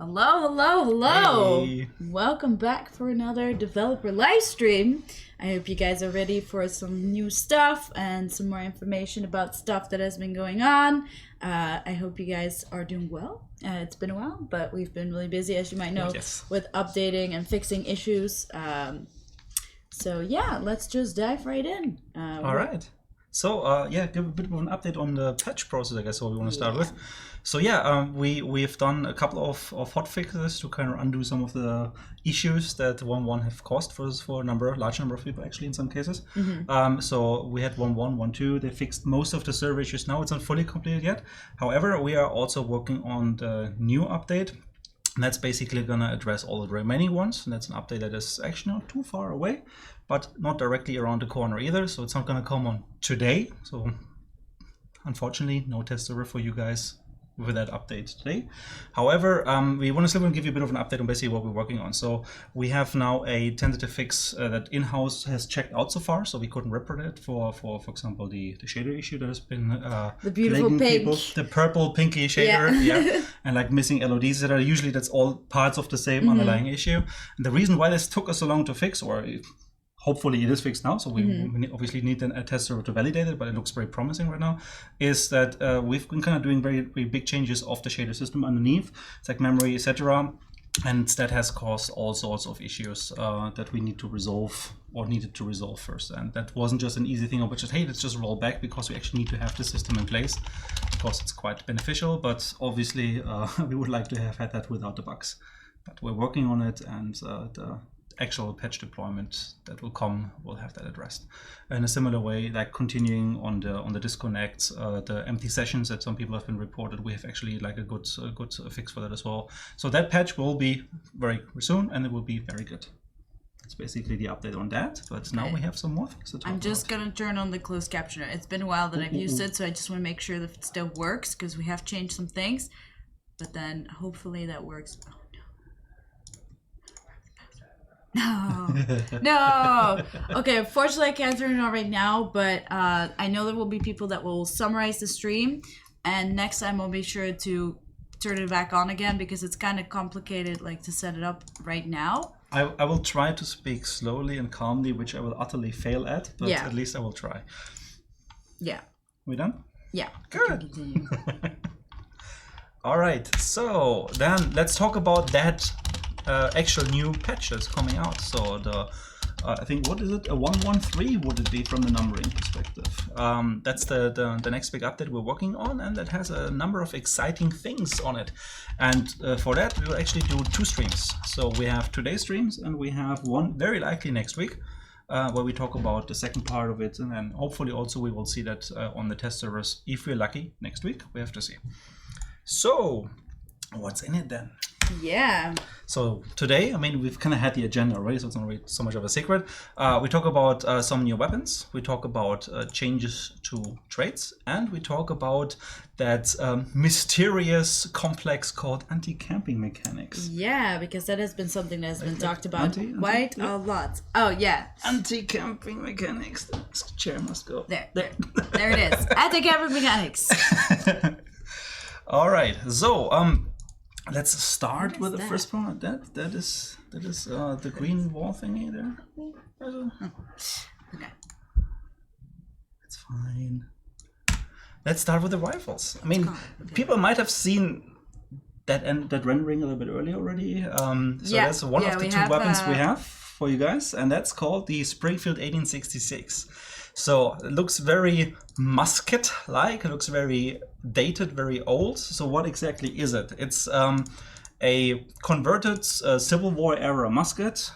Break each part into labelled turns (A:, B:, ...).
A: Hello.
B: Hey.
A: Welcome back for another developer live stream. I hope you guys are ready for some new stuff and some more information about stuff that has been going on. I hope you guys are doing well. It's been a while, but we've been really busy, as you might know, with updating and fixing issues. So yeah, let's just dive right in.
B: All right. So give a bit of an update on the patch process, I guess, what we want to start with. So we've done a couple of hot fixes to kind of undo some of the issues that 1.1 have caused for a large number of people, actually, in some cases. So we had 1.1, 1.2. They fixed most of the server issues. Now it's not fully completed yet. However, we are also working on the new update. And that's basically going to address all the remaining ones. And that's an update that is actually not too far away, but not directly around the corner either. So it's not going to come on today. So unfortunately, no test server for you guys with that update today. However, we want to still give you a bit of an update on basically what we're working on. So we have now a tentative fix that in-house has checked out so far. So we couldn't report it for example, the shader issue that has been
A: the beautiful pink,
B: people, the purple pinky shader, and like missing LODs that are usually that's all parts of the same underlying issue. And the reason why this took us so long to fix, or hopefully it is fixed now, so we obviously need a test server to validate it, but it looks very promising right now, is that we've been kind of doing very, very big changes of the shader system underneath, it's like memory, etc. And that has caused all sorts of issues that we need to resolve or needed to resolve first. And that wasn't just an easy thing of just, hey, let's just roll back, because we actually need to have the system in place, because it's quite beneficial. But obviously, we would like to have had that without the bugs. But we're working on it, and the actual patch deployment that will come will have that addressed. In a similar way, like continuing on the disconnects, the empty sessions that some people have been reported, we have actually like a good fix for that as well. So that patch will be very soon, and it will be very good. That's basically the update on that. But now we have some more things to talk about.
A: I'm just gonna turn on the closed captioner. It's been a while that I've used it, so I just want to make sure that it still works, because we have changed some things. But then hopefully that works. No. Okay, unfortunately I can't turn it on right now, but I know there will be people that will summarize the stream, and next time I'll be sure to turn it back on again, because it's kind of complicated like to set it up right now.
B: I will try to speak slowly and calmly, which I will utterly fail at, but at least I will try.
A: Yeah.
B: We done?
A: Yeah.
B: Good. All right, so then let's talk about that actual new patches coming out. So the I think, what is it, a 1.1.3 would it be from the numbering perspective? That's the next big update we're working on, and that has a number of exciting things on it. And for that we will actually do 2 streams. So we have today's streams, and we have one very likely next week where we talk about the second part of it, and then hopefully also we will see that on the test servers if we're lucky next week. We have to see. So what's in it then?
A: Yeah.
B: So today, I mean, we've kind of had the agenda already, so it's not really so much of a secret. We talk about some new weapons. We talk about changes to traits, and we talk about that mysterious complex called anti-camping mechanics.
A: Yeah, because that has been something that has been talked about quite a lot. Oh yeah,
B: anti-camping mechanics. This chair must go.
A: There it is. Anti-camping mechanics.
B: All right. So let's start with the first part. That is the green wall thingy there.
A: Okay.
B: It's fine. Let's start with the rifles. I mean, people might have seen that rendering a little bit earlier already. So that's one of the 2 weapons we have for you guys, and that's called the Springfield 1866. So it looks very musket-like. It looks very dated, very old. So what exactly is it? It's a converted Civil War era musket,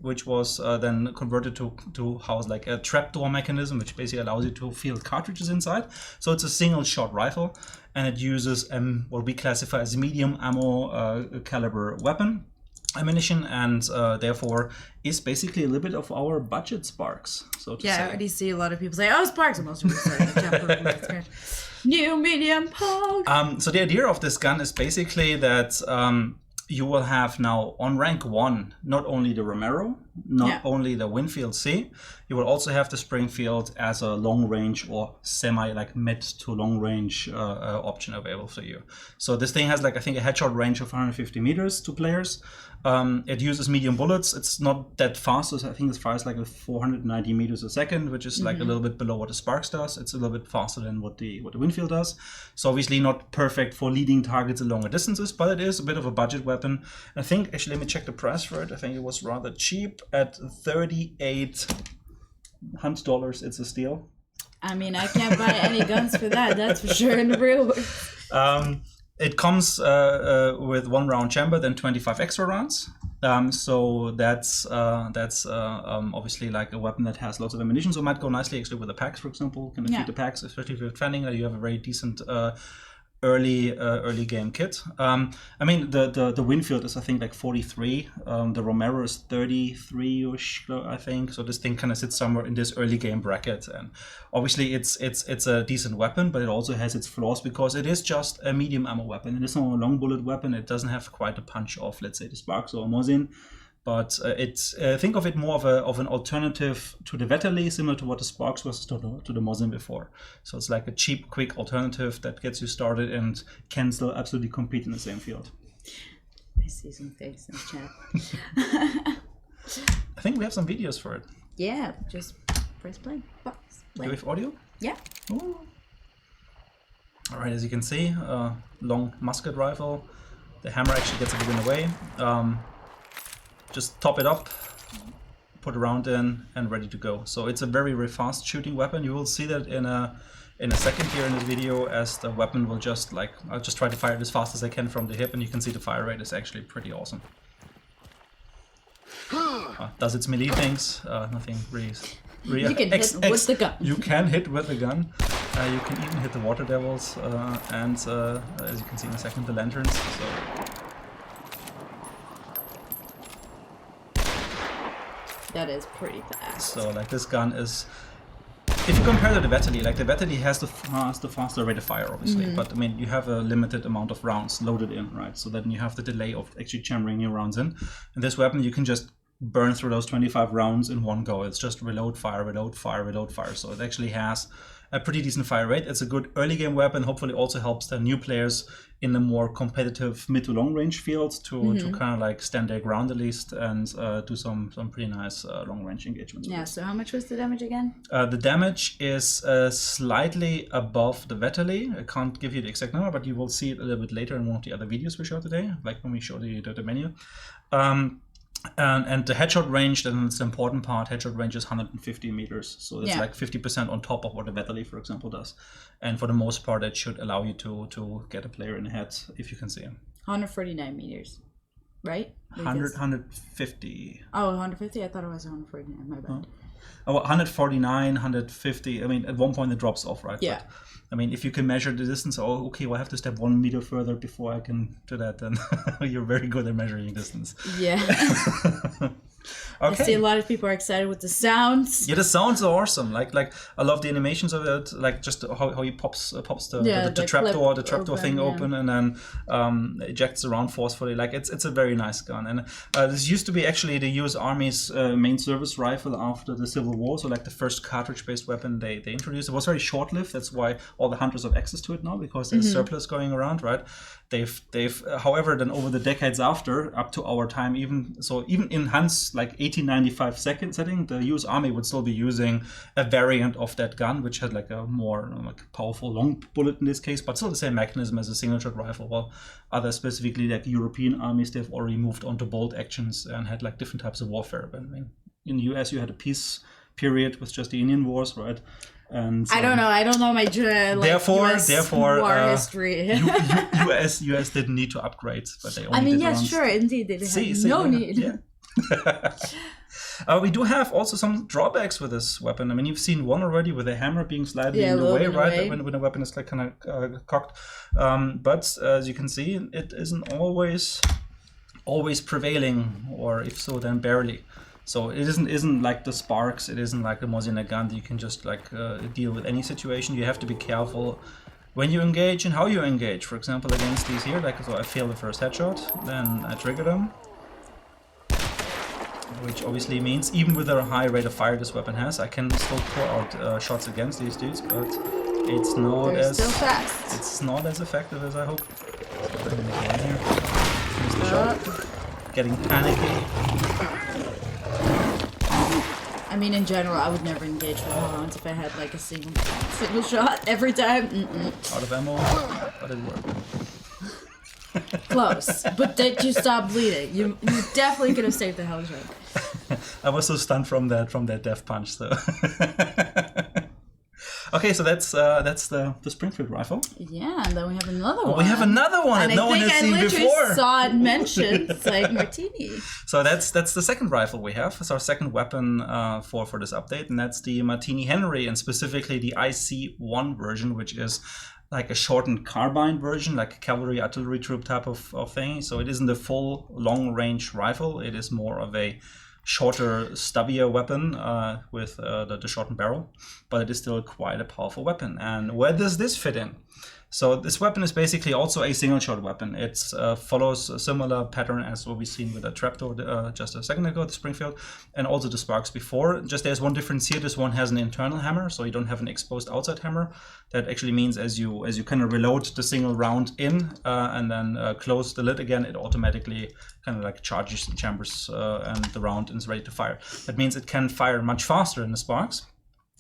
B: which was then converted to house like a trapdoor mechanism, which basically allows you to field cartridges inside. So it's a single-shot rifle, and it uses what we classify as medium ammo caliber weapon. Ammunition, and therefore is basically a little bit of our budget sparks, so to say.
A: I already see a lot of people say, "Oh, sparks!" And most people say, "New medium pog."
B: So the idea of this gun is basically that you will have now on rank 1 not only the Romero, not only the Winfield C, you will also have the Springfield as a long range or semi like mid to long range option available for you. So this thing has like I think a headshot range of 150 meters to players. It uses medium bullets. It's not that fast. So I think it fires like 490 meters a second, which is like a little bit below what the Sparks does. It's a little bit faster than what the Winfield does. So obviously not perfect for leading targets at longer distances, but it is a bit of a budget weapon. I think actually let me check the price for it. I think it was rather cheap at $3,800. It's a steal.
A: I mean, I can't buy any guns for that. That's for sure in the real world.
B: It comes with 1 round chamber, then 25 extra rounds. So that's obviously like a weapon that has lots of ammunition. So it might go nicely actually with the packs, for example. Can defeat the packs, especially if you're defending. You have a very decent early game kit. I mean the Winfield is I think like 43. The Romero is 33-ish, I think. So this thing kind of sits somewhere in this early game bracket, and obviously it's a decent weapon, but it also has its flaws because it is just a medium ammo weapon. It is not a long bullet weapon. It doesn't have quite a punch of, let's say, the Sparks or Mosin. But think of it more of an alternative to the Vetterli, similar to what the Sparks was to the Mosin before. So it's like a cheap, quick alternative that gets you started and can still absolutely compete in the same field.
A: I see some face in the chat.
B: I think we have some videos for it.
A: Yeah, just press play. Box. Play.
B: Do we have audio?
A: Yeah.
B: Ooh. All right, as you can see, long musket rifle. The hammer actually gets a bit in the way. Just top it up, put a round in, and ready to go. So it's a very fast shooting weapon. You will see that in a second here in this video, as the weapon will just like I'll just try to fire it as fast as I can from the hip, and you can see the fire rate is actually pretty awesome. Does its melee things? Nothing really.
A: You can hit with the gun.
B: You can hit with the gun. You can even hit the water devils, and as you can see in a second, the lanterns. So.
A: That is pretty fast.
B: So like this gun is, if you compare to the Vetterli, like the Vetterli has the faster rate of fire, obviously, but I mean you have a limited amount of rounds loaded in, right? So then you have the delay of actually chambering new rounds in. And this weapon you can just burn through those 25 rounds in one go. It's just reload, fire, reload, fire, reload, fire. So it actually has a pretty decent fire rate. It's a good early game weapon. Hopefully also helps the new players in the more competitive mid to long range field to kind of like stand their ground at least and do some pretty nice long range engagements.
A: Yeah, so how much was the damage again?
B: The damage is slightly above the Vetterli. I can't give you the exact number, but you will see it a little bit later in one of the other videos we showed today, like when we show the menu. And the headshot range, then it's the important part, headshot range is 150 meters. So it's like 50% on top of what the Vetterli, for example, does. And for the most part, it should allow you to get a player in the head if you can see him.
A: 149 meters, right?
B: 150.
A: Oh, 150? I thought it was 149, my bad.
B: Oh, 149, 150. I mean, at one point it drops off, right?
A: Yeah.
B: But, I mean, if you can measure the distance, oh, okay, well, I have to step 1 meter further before I can do that, then you're very good at measuring distance.
A: Yeah.
B: Okay.
A: I see a lot of people are excited with the sounds.
B: Yeah, the sounds are awesome. Like I love the animations of it. Like just how he pops the trapdoor thing open and then ejects around forcefully. Like it's a very nice gun. And this used to be actually the U.S. Army's main service rifle after the Civil War. So like the first cartridge-based weapon they introduced. It was very short-lived. That's why all the hunters have access to it now, because there's surplus going around, right? They've however, then over the decades after, up to our time, even in Hans like 1895 setting, the U.S. Army would still be using a variant of that gun, which had like a more powerful long bullet in this case, but still the same mechanism as a single shot rifle. While other specifically like European armies, they've already moved on to bolt actions and had like different types of warfare. But I mean, in the U.S. you had a peace period with just the Indian Wars, right? And
A: I don't know my
B: therefore
A: war history.
B: US didn't need to upgrade, but they only
A: indeed they had no need.
B: Yeah. We do have also some drawbacks with this weapon. I mean, you've seen one already with the hammer being slightly in the way, right? When the weapon is like kind of cocked. But as you can see, it isn't always prevailing, or if so, then barely. So it isn't like the Sparks. It isn't like the Mosin gun that you can just like deal with any situation. You have to be careful when you engage and how you engage. For example, against these here, like so, I fail the first headshot, then I trigger them. which obviously means even with a high rate of fire this weapon has, I can still pour out shots against these dudes, but it's not
A: They're still fast.
B: it's not as effective as I hope. So I'm gonna go in here. Miss the shot. Getting panicky.
A: I mean, in general, I would never engage with hellhounds if I had like a single shot every time.
B: Out of ammo, but it worked.
A: Close, but did you stop bleeding? You definitely could have saved the hellhound.
B: I was so stunned from that death punch. So. Okay, so that's the Springfield rifle.
A: Yeah, and then we have another one.
B: We have another one
A: and
B: that no one has seen before. I
A: literally saw it mentioned. It's like Martini.
B: So that's the second rifle we have. It's our second weapon for this update, and that's the Martini Henry, and specifically the IC1 version, which is like a shortened carbine version, like a cavalry artillery troop type of thing. So it isn't a full long range rifle. It is more of a shorter, stubbier weapon with the shortened barrel, but it is still quite a powerful weapon. And where does this fit in? So this weapon is basically also a single shot weapon. It follows a similar pattern as what we've seen with the Trapdoor just a second ago, the Springfield, and also the Sparks before. Just there's one difference here. This one has an internal hammer, so you don't have an exposed outside hammer. That actually means as you kind of reload the single round in and then close the lid again, it automatically kind of like charges the chambers and the round is ready to fire. That means it can fire much faster than the Sparks,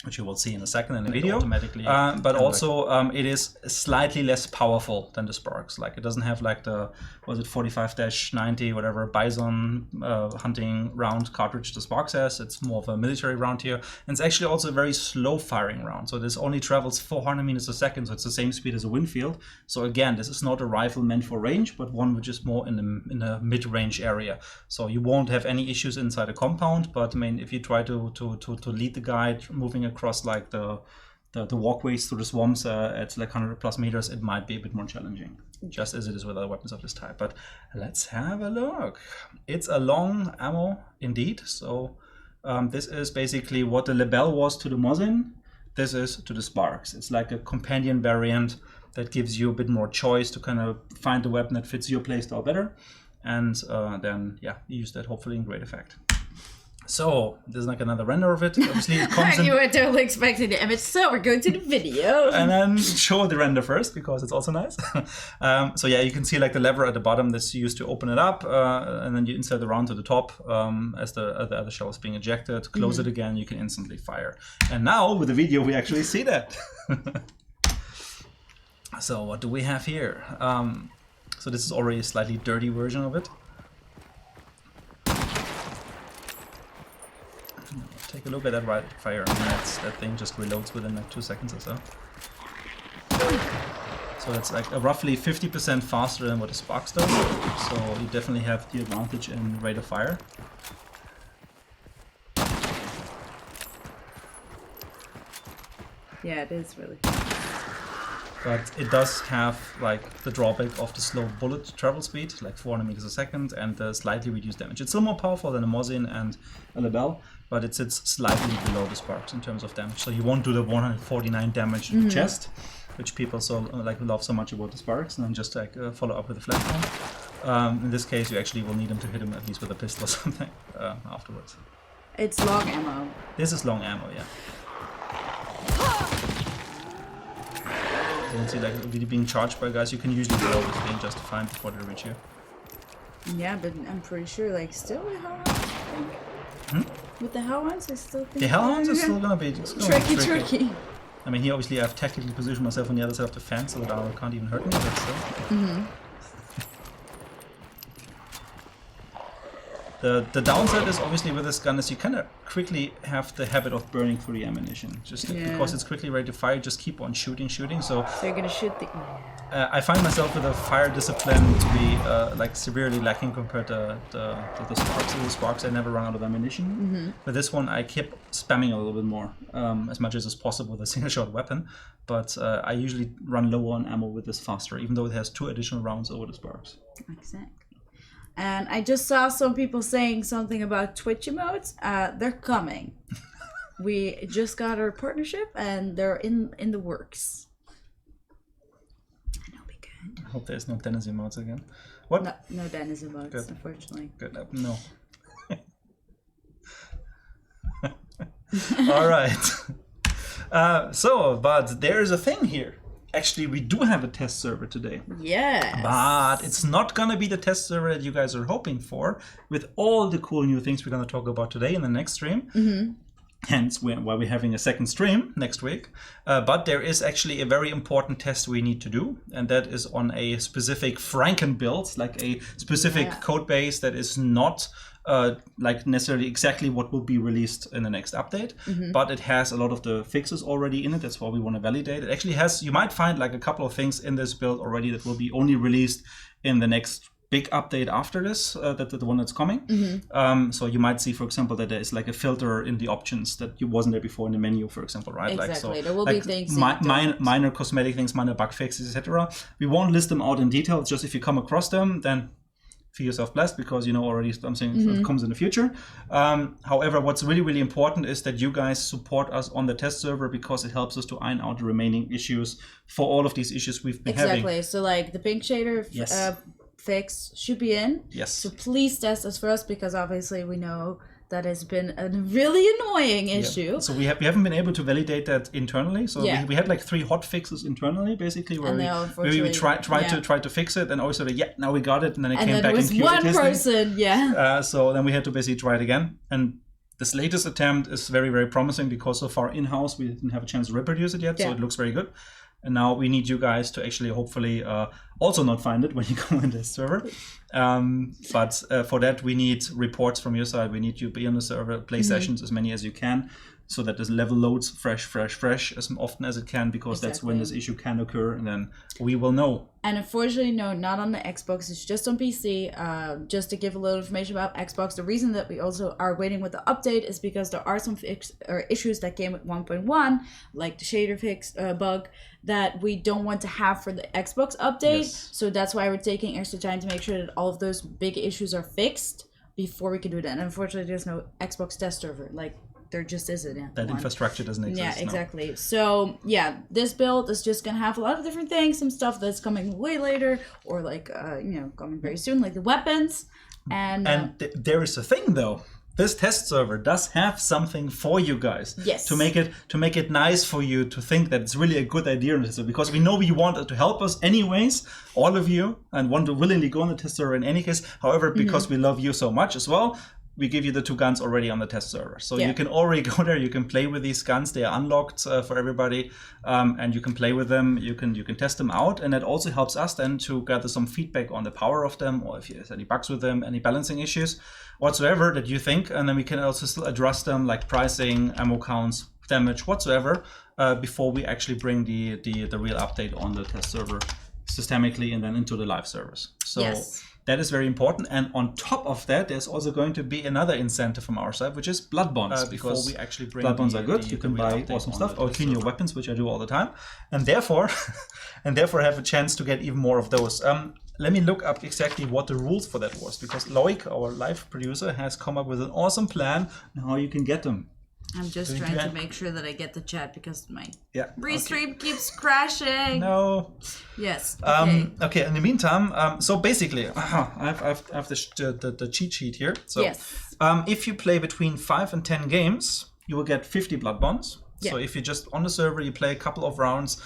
B: which you will see in a second in the video, automatically. But also it is slightly less powerful than the Sparks. Like it doesn't have like the, was it 45-90, whatever, Bison hunting round cartridge the Sparks has. It's more of a military round here. And it's actually also a very slow firing round. So this only travels 400 meters a second. So it's the same speed as a Winfield. So again, this is not a rifle meant for range, but one which is more in the mid-range area. So you won't have any issues inside a compound. But I mean, if you try to lead the guide moving across like the walkways through the swamps at like 100 plus meters, it might be a bit more challenging, just as it is with other weapons of this type. But let's have a look. It's a long ammo indeed. So this is basically what the Lebel was to the Mosin. This is to the Sparks. It's like a companion variant that gives you a bit more choice to kind of find the weapon that fits your playstyle better, and then yeah, use that hopefully in great effect. So there's like another render of it. Obviously, it comes
A: You were totally expecting the image, so we're going to the video.
B: And then show the render first because it's also nice. So yeah, you can see like the lever at the bottom that's used to open it up, and then you insert the round to the top as the other shell is being ejected. Close it again, you can instantly fire. And now with the video, we actually see that. So what do we have here? So this is already a slightly dirty version of it. Take a look at that right fire. I mean, that thing just reloads within like 2 seconds or so. So it's like a roughly 50% faster than what the Sparks does. So you definitely have the advantage in rate of fire.
A: Yeah, it is really.
B: But it does have like the drawback of the slow bullet travel speed, like 400 meters a second, and the slightly reduced damage. It's still more powerful than a Mosin and a Lebel, but it sits slightly below the Sparks in terms of damage. So you won't do the 149 damage in the chest, which people so like love so much about the Sparks, and then just like follow up with a flashbang. In this case, you actually will need them to hit him at least with a pistol or something afterwards.
A: It's long ammo.
B: This is long ammo, yeah. You can see like really being charged by guys. You can usually blow this thing just fine before they reach you.
A: Yeah, but I'm pretty sure like still with Hellhounds. With the Hellhounds, I still think
B: the Hellhounds are still gonna be
A: tricky.
B: I mean, here obviously I've tactically positioned myself on the other side of the fence so that armor can't even hurt me, but still. The downside is obviously with this gun is you kind of quickly have the habit of burning through the ammunition. Just because it's quickly ready to fire, just keep on shooting. So
A: you're gonna shoot the...
B: I find myself with a fire discipline to be like severely lacking compared to the Sparks. With the Sparks, I never run out of ammunition. With this one, I keep spamming a little bit more, as much as is possible with a single shot weapon. But I usually run lower on ammo with this faster, even though it has 2 additional rounds over the Sparks.
A: Exactly. And I just saw some people saying something about Twitch emotes. They're coming. We just got our partnership, and they're in the works. And it'll be good.
B: I hope there's no Dennis emotes again. What?
A: No Dennis emotes,
B: Good.
A: unfortunately.
B: Good. No. All right. But there's a thing here. Actually, we do have a test server today.
A: Yes.
B: But it's not going to be the test server that you guys are hoping for with all the cool new things we're going to talk about today in the next stream. Hence why we're having a second stream next week. But there is actually a very important test we need to do. And that is on a specific Franken build, like a specific code base that is not like necessarily exactly what will be released in the next update, but it has a lot of the fixes already in it. That's why we want to validate. It actually has, you might find like a couple of things in this build already that will be only released in the next big update after this, the one that's coming. So you might see, for example, that there is like a filter in the options that wasn't there before in the menu, for example, right?
A: Exactly.
B: Like, so,
A: there will
B: like
A: be things
B: minor cosmetic things, minor bug fixes, etc. We won't list them out in detail. It's just if you come across them, then feel yourself blessed because you know already something that comes in the future. However, what's really, really important is that you guys support us on the test server because it helps us to iron out the remaining issues for all of these issues we've been having.
A: Exactly. So like the pink shader fix should be in.
B: Yes.
A: So please test us first because obviously we know that has been a really annoying issue.
B: Yeah. So we haven't been able to validate that internally. So we had like 3 hot fixes internally, basically, where we tried to fix it, and also now we got it, and then it came back in QA
A: one
B: testing.
A: person,
B: so then we had to basically try it again, and this latest attempt is very, very promising because so far in-house we didn't have a chance to reproduce it yet, so it looks very good. And now we need you guys to actually hopefully also not find it when you go in this server. But for that, we need reports from your side. We need you to be on the server, play sessions as many as you can, so that this level loads fresh as often as it can, because that's when this issue can occur, and then we will know.
A: And unfortunately, no, not on the Xbox. It's just on PC. Just to give a little information about Xbox, the reason that we also are waiting with the update is because there are some issues that came with 1.1, like the shader fix bug, that we don't want to have for the Xbox update.
B: Yes.
A: So that's why we're taking extra time to make sure that all of those big issues are fixed before we can do that. And unfortunately, there's no Xbox test server. Like, there just isn't
B: that infrastructure doesn't exist.
A: Yeah, exactly. No. So yeah, this build is just gonna have a lot of different things, some stuff that's coming way later, or like coming very soon, like the weapons. And
B: there is a thing though. This test server does have something for you guys.
A: Yes.
B: To make it nice for you to think that it's really a good idea, because we know you want to help us anyways, all of you, and want to willingly go on the test server in any case. However, because we love you so much as well, we give you the 2 guns already on the test server. So you can already go there, you can play with these guns, they are unlocked for everybody, and you can play with them, you can test them out, and that also helps us then to gather some feedback on the power of them, or if there's any bugs with them, any balancing issues, whatsoever that you think, and then we can also still address them, like pricing, ammo counts, damage, whatsoever, before we actually bring the real update on the test server systemically and then into the live servers. So that is very important, and on top of that, there's also going to be another incentive from our side, which is blood bonds. Because we actually bring blood bonds are good, you can buy awesome stuff or clean your weapons, which I do all the time, and therefore have a chance to get even more of those. Let me look up exactly what the rules for that was, because Loic, our live producer, has come up with an awesome plan on how you can get them.
A: I'm just trying to make sure that I get the chat because my restream keeps crashing.
B: No.
A: Yes.
B: Okay. In the meantime, so basically, I have the cheat sheet here. So, if you play between 5 and 10 games, you will get 50 blood bonds. Yeah. So if you're just on the server, you play a couple of rounds.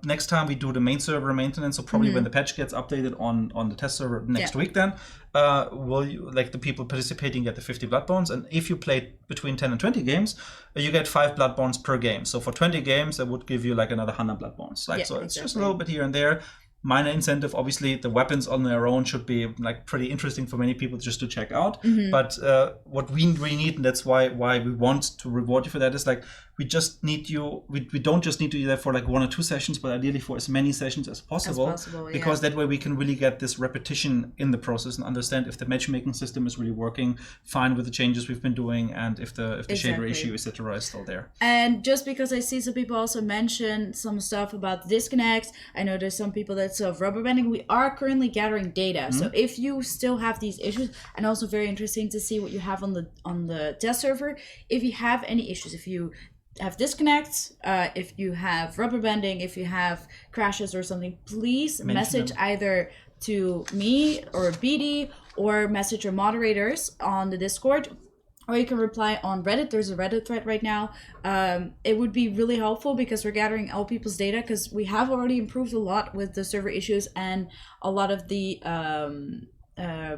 B: Next time we do the main server maintenance, so probably when the patch gets updated on the test server next week, then the people participating get the 50 blood bonds, and if you play between 10 and 20 games, you get 5 blood bonds per game. So for 20 games, that would give you like another 100 blood bonds. So it's just a little bit here and there. Minor incentive, obviously, the weapons on their own should be like pretty interesting for many people just to check out. But what we really need, and that's why we want to reward you for that, is like we just need you. We don't just need you there for like 1 or 2 sessions, but ideally for as many sessions as possible. Because that way we can really get this repetition in the process and understand if the matchmaking system is really working fine with the changes we've been doing, and if the shader issue, etc., is still there.
A: And just because I see some people also mention some stuff about disconnects, I know there's some people that rubber banding. We are currently gathering data, so if you still have these issues, and also very interesting to see what you have on the test server. If you have any issues, if you have disconnects, if you have rubber banding, if you have crashes or something, please message either to me or BD, or message your moderators on the Discord. or you can reply on Reddit. There's a Reddit thread right now. It would be really helpful because we're gathering all people's data, because we have already improved a lot with the server issues and a lot of the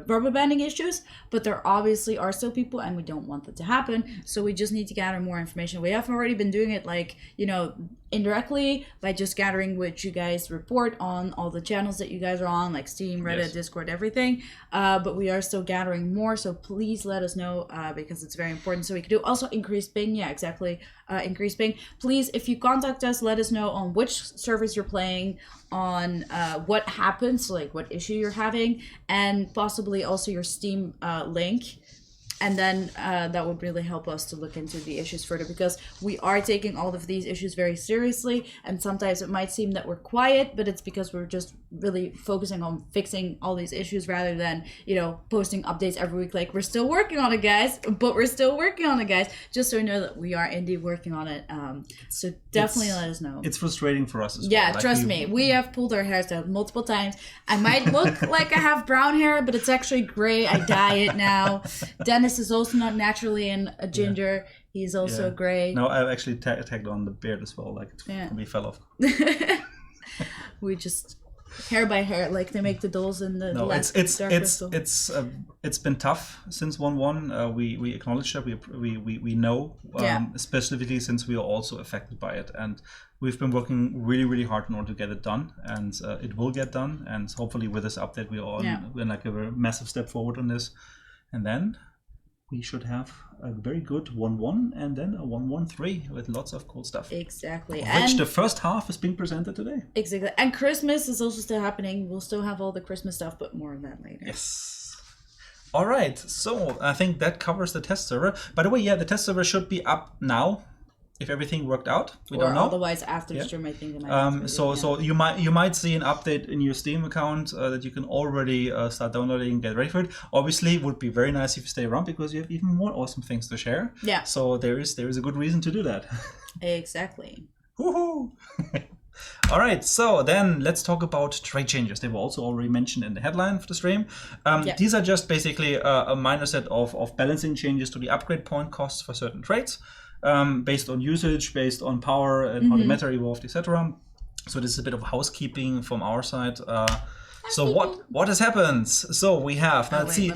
A: rubber banding issues, but there obviously are still people, and we don't want that to happen. So we just need to gather more information. We have already been doing it, like, you know, indirectly by just gathering what you guys report on all the channels that you guys are on, like Steam, Reddit,
B: Yes.
A: Discord, everything. But we are still gathering more, so please let us know, because it's very important. So we can do also increased ping. Yeah, exactly. Increased ping. Please, if you contact us, let us know on which servers you're playing, on what happens, like what issue you're having, and possibly also your Steam link. And then that would really help us to look into the issues further, because we are taking all of these issues very seriously, and sometimes it might seem that we're quiet, but it's because we're just really focusing on fixing all these issues rather than, you know, posting updates every week like, we're still working on it, guys, but we're still working on it, guys. Just so you know that we are indeed working on it. So definitely let us know.
B: It's frustrating for us as well.
A: Yeah,
B: Like,
A: trust me. We have pulled our hairs out multiple times. I might look like I have brown hair, but it's actually gray. I dye it now. Dennis is also not naturally a ginger. He's also gray.
B: No, I actually tagged on the beard as well. Like, it probably fell off.
A: We just hair by hair, like they make the dolls in the last
B: it's been tough since 1.1. We acknowledge that we know, specifically since we are also affected by it, and we've been working really hard in order to get it done, and it will get done, and hopefully with this update we're in like a very massive step forward on this, and then we should have a very good 1.1 and then a 1.1.3 with lots of cool stuff.
A: Exactly.
B: Which the first half is being presented today.
A: Exactly. And Christmas is also still happening. We'll still have all the Christmas stuff, but more on that later.
B: Yes. All right. So I think that covers the test server. By the way, the test server should be up now. If everything worked out, we don't know.
A: Otherwise, after the stream, I think it might.
B: So you might see an update in your Steam account that you can already start downloading and get ready for it. Obviously, it would be very nice if you stay around, because you have even more awesome things to share.
A: Yeah.
B: So there is a good reason to do that.
A: Exactly.
B: Woohoo! All right, so then let's talk about trade changes. They were also already mentioned in the headline for the stream. These are just basically a minor set of balancing changes to the upgrade point costs for certain trades. Based on usage, based on power, and how the meta evolved, etc. So this is a bit of housekeeping from our side. So what has happened? So we have let's see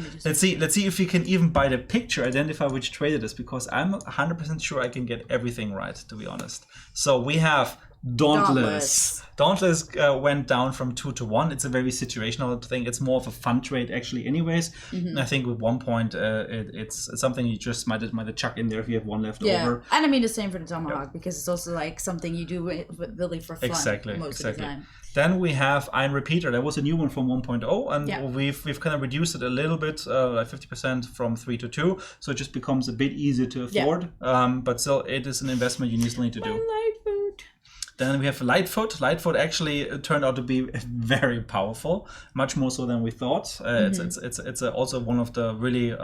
B: if we can even by the picture identify which trade it is, because I'm 100% sure I can get everything right, to be honest. So we have Dauntless went down from 2 to 1. It's a very situational thing. It's more of a fun trade actually anyways. And I think with 1 point it's something you just might chuck in there if you have one left over.
A: And I mean the same for the Tomahawk, because it's also like something you do really for fun most of the time.
B: Then we have Iron Repeater. That was a new one from 1.0, and we've kind of reduced it a little bit, like 50% from 3 to 2, so it just becomes a bit easier to afford. But still, it is an investment you still need to do.
A: Lightfoot.
B: Then we have Lightfoot. Lightfoot actually turned out to be very powerful, much more so than we thought. It's also one of the really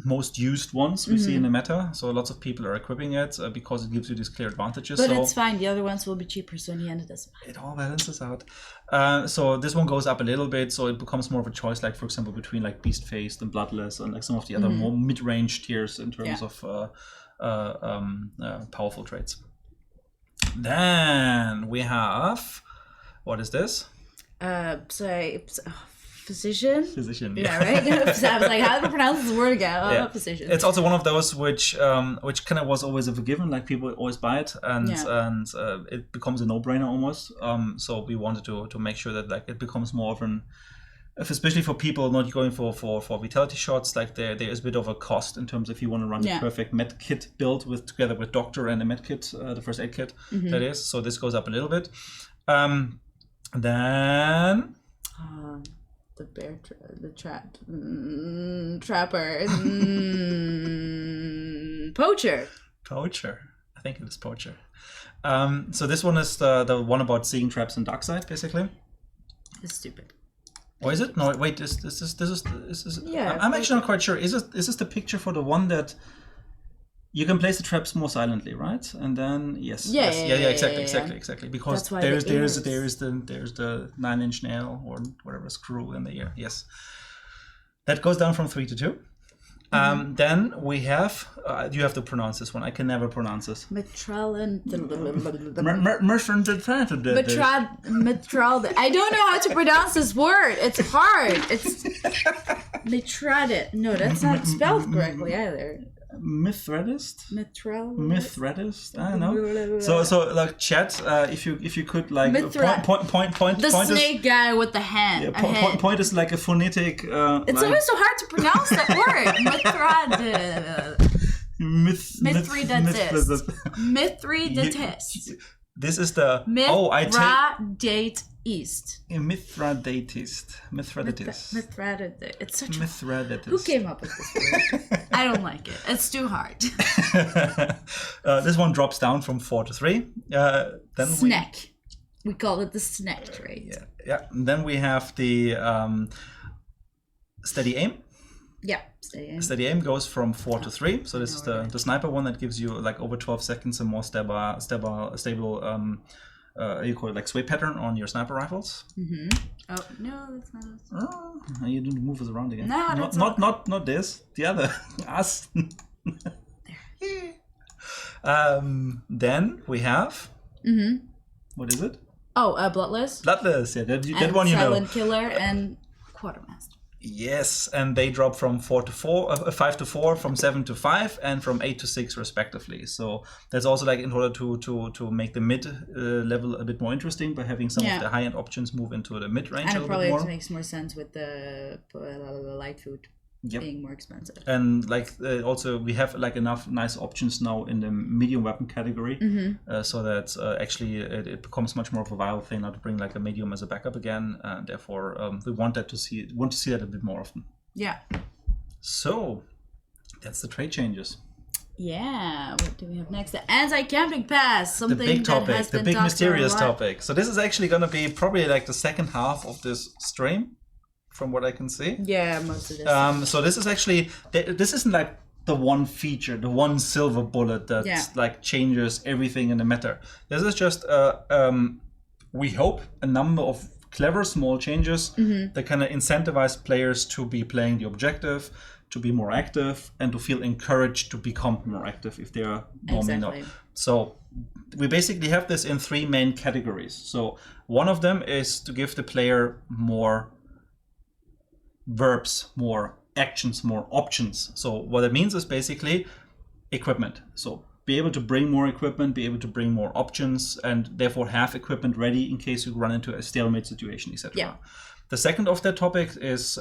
B: most used ones we see in the meta. So lots of people are equipping it because it gives you these clear advantages.
A: But it's fine. The other ones will be cheaper, so in the end it doesn't matter.
B: It all balances out. So this one goes up a little bit, so it becomes more of a choice, like for example between like Beast-Faced and Bloodless and like some of the other more mid-range tiers in terms of powerful traits. Then we have, what is this? Physician.
A: Yeah, right? I was like, how do I pronounce this word again? Physician.
B: It's also one of those which kind of was always a given, like people always buy it, and it becomes a no-brainer almost. So we wanted to make sure that like it becomes more of an, especially for people not going for vitality shots, like there is a bit of a cost in terms of if you want to run the perfect med kit build together with Doctor and the med kit, the first aid kit, that is. So this goes up a little bit. Then
A: the bear, trapper, poacher.
B: I think it is poacher. So this one is the one about seeing traps in Darkside, basically.
A: It's stupid.
B: Or is it? No, wait. This is. Yeah. I'm actually not quite sure. Is this the picture for the one that you can place the traps more silently, right? And then exactly. Because there's the 9-inch nail or whatever screw in the ear. Yes. That goes down from 3 to 2. Then we have, you have to pronounce this one. I can never pronounce this.
A: Mitralin. I don't know how to pronounce this word. It's hard. It's Mitradit. No, that's not spelled correctly either.
B: Mithradist?
A: Mitral.
B: Mithradist? I don't know. So like chat, if you could like point
A: the snake guy with the hand.
B: Yeah, point is like a phonetic.
A: It's always so hard to pronounce that word. Mithridatis.
B: This is the
A: Mithradate East.
B: Mithradatist.
A: It's such
B: Mithradatist.
A: Who came up with this word? I don't like it. It's too hard.
B: This one drops down from 4 to 3. Then
A: snack. We call it the snack trait.
B: Yeah. And then we have the steady aim.
A: Yeah,
B: steady aim goes from 4 to 3. So this is the sniper one that gives you like over 12 seconds and more stable you call it like sway pattern on your sniper rifles.
A: Oh no, that's not us.
B: Oh, you didn't move us around again.
A: No,
B: that's not this. The other us. Then we have. What is it?
A: Oh, Bloodless.
B: Bloodless, yeah, that one you know.
A: Silent Killer and Quartermaster.
B: Yes, and they drop from 5 to 4, from 7 to 5, and from 8 to 6 respectively. So that's also like in order to make the mid level a bit more interesting by having some of the high end options move into the mid range.
A: And
B: a
A: it
B: little bit more.
A: probably makes more sense with the light food being more expensive.
B: And like also we have like enough nice options now in the medium weapon category, so that actually it becomes much more of a viable thing now to bring like a medium as a backup again, and therefore we want to see that a bit more often. Yeah. So that's the trade changes.
A: Yeah, what do we have next? The anti-camping pass, something
B: the big topic,
A: that has
B: the
A: been
B: big
A: talked
B: mysterious
A: about a lot.
B: topic. So this is actually going to be probably like the second half of this stream, from what I can see.
A: Yeah, most of this.
B: So this is actually, this isn't like the one feature, the one silver bullet that like changes everything in the meta. This is just, we hope, a number of clever small changes that kind of incentivize players to be playing the objective, to be more active, and to feel encouraged to become more active if they are normally not. So we basically have this in 3 main categories. So one of them is to give the player more verbs, more actions, more options. So what it means is basically equipment. So be able to bring more equipment, be able to bring more options, and therefore have equipment ready in case you run into a stalemate situation, etc.
A: Yeah.
B: The second of that topic is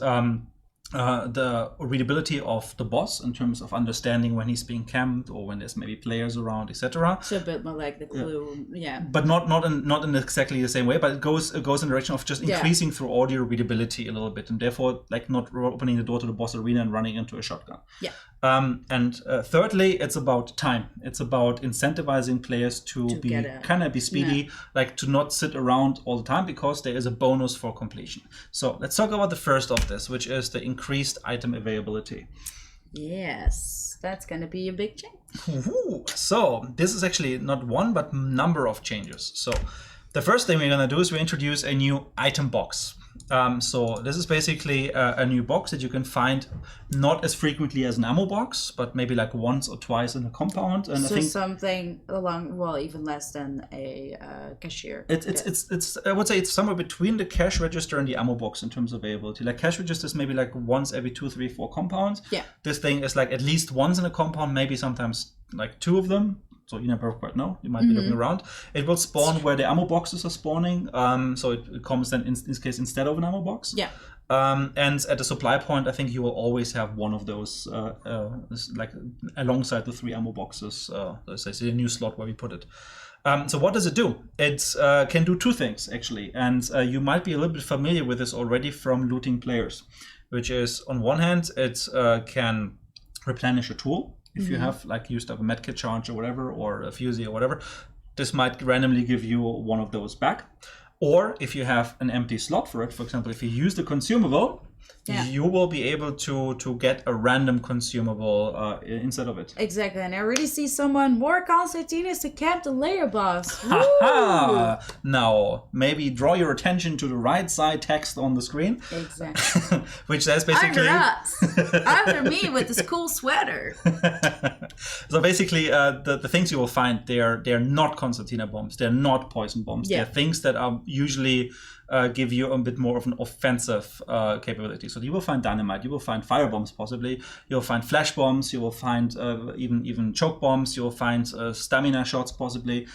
B: the readability of the boss in terms of understanding when he's being camped or when there's maybe players around, etc.
A: So a bit more like the clue,
B: But not in exactly the same way. But it goes in the direction of just increasing through audio readability a little bit, and therefore like not opening the door to the boss arena and running into a shotgun.
A: Yeah.
B: And thirdly, it's about time. It's about incentivizing players to be speedy, like to not sit around all the time, because there is a bonus for completion. So let's talk about the first of this, which is the increased item availability.
A: Yes, that's going to be a big change.
B: So this is actually not one, but number of changes. So the first thing we're going to do is we introduce a new item box. So this is basically a new box that you can find not as frequently as an ammo box, but maybe like once or twice in a compound. And
A: so
B: I think
A: something along, well, even less than a cashier.
B: It's I would say it's somewhere between the cash register and the ammo box in terms of availability. Like cash register is maybe like once every 2, 3, 4 compounds. Yeah. This thing is like at least once in a compound, maybe sometimes like 2 of them. So you never quite know. You might be looking around. It will spawn where the ammo boxes are spawning. So it comes then in this case instead of an ammo box. Yeah. And at the supply point, I think you will always have one of those like alongside the 3 ammo boxes. Let's say a new slot where we put it. So what does it do? It can do 2 things actually, and you might be a little bit familiar with this already from looting players, which is on one hand it can replenish a tool. If you have like used up a medkit charge or whatever, or a fusee or whatever, this might randomly give you one of those back. Or if you have an empty slot for it, for example, if you use the consumable, you will be able to get a random consumable instead of it.
A: Exactly, and I already see someone more concertinas to camp the layer boss.
B: Ha! Now, maybe draw your attention to the right side text on the screen.
A: Exactly.
B: Which says basically...
A: Under us. Under me with this cool sweater.
B: So basically, the things you will find, they're not concertina bombs. They're not poison bombs.
A: Yeah.
B: They're things that are usually give you a bit more of an offensive capability. So you will find dynamite, you will find fire bombs possibly, you'll find flash bombs, you will find even choke bombs, you will find stamina shots possibly,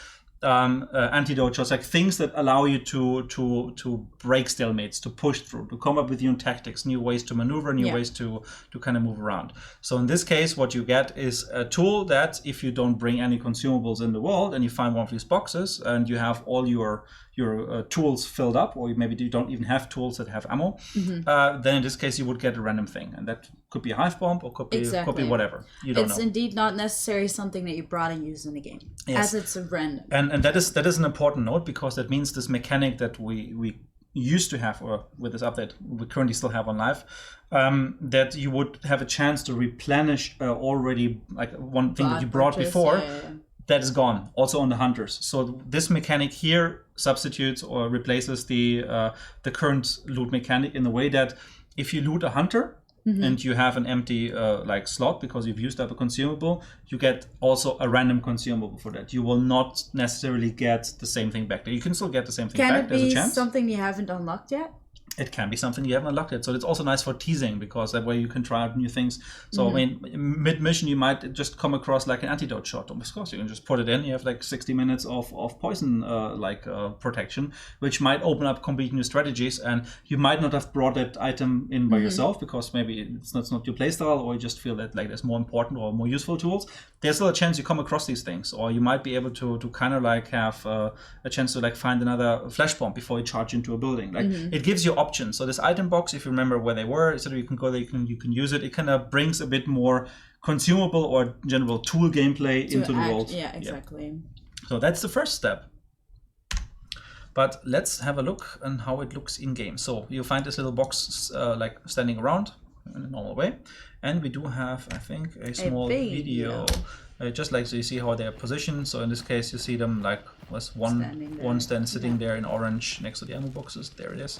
B: antidote shots, like things that allow you to break stalemates, to push through, to come up with new tactics, new ways to maneuver, new ways to kind of move around. So in this case, what you get is a tool that if you don't bring any consumables in the world and you find one of these boxes and you have all your tools filled up, or maybe you don't even have tools that have ammo, then in this case you would get a random thing, and that could be a hive bomb or could be whatever. You don't know.
A: It's indeed not necessarily something that you brought and used in the game, as it's a random.
B: And that is an important note, because that means this mechanic that we used to have, or with this update we currently still have on live, that you would have a chance to replenish already like one thing that you brought before. That is gone, also on the hunters. So this mechanic here substitutes or replaces the current loot mechanic in the way that if you loot a hunter and you have an empty like slot because you've used up a consumable, you get also a random consumable for that. You will not necessarily get the same thing back. You can still get the same thing back. There's a chance.
A: Can it be something you haven't unlocked yet?
B: It can be something you haven't unlocked yet. So it's also nice for teasing, because that way you can try out new things. So I mean, mid-mission you might just come across like an antidote shot. Of course, you can just put it in. You have like 60 minutes of poison protection, which might open up complete new strategies. And you might not have brought that item in by yourself, because maybe it's not your playstyle, or you just feel that like there's more important or more useful tools. There's still a chance you come across these things, or you might be able to kind of like have a chance to like find another flash bomb before you charge into a building. Like it gives you options. So this item box, if you remember where they were, so you can go there, you can use it. It kind of brings a bit more consumable or general tool gameplay into the world.
A: Yeah, exactly.
B: So that's the first step. But let's have a look on how it looks in game. So you find this little box like standing around in a normal way, and we do have, I think, a small video. Just like so you see how they're positioned. So in this case, you see them like one stand sitting there in orange next to the ammo boxes. There it is.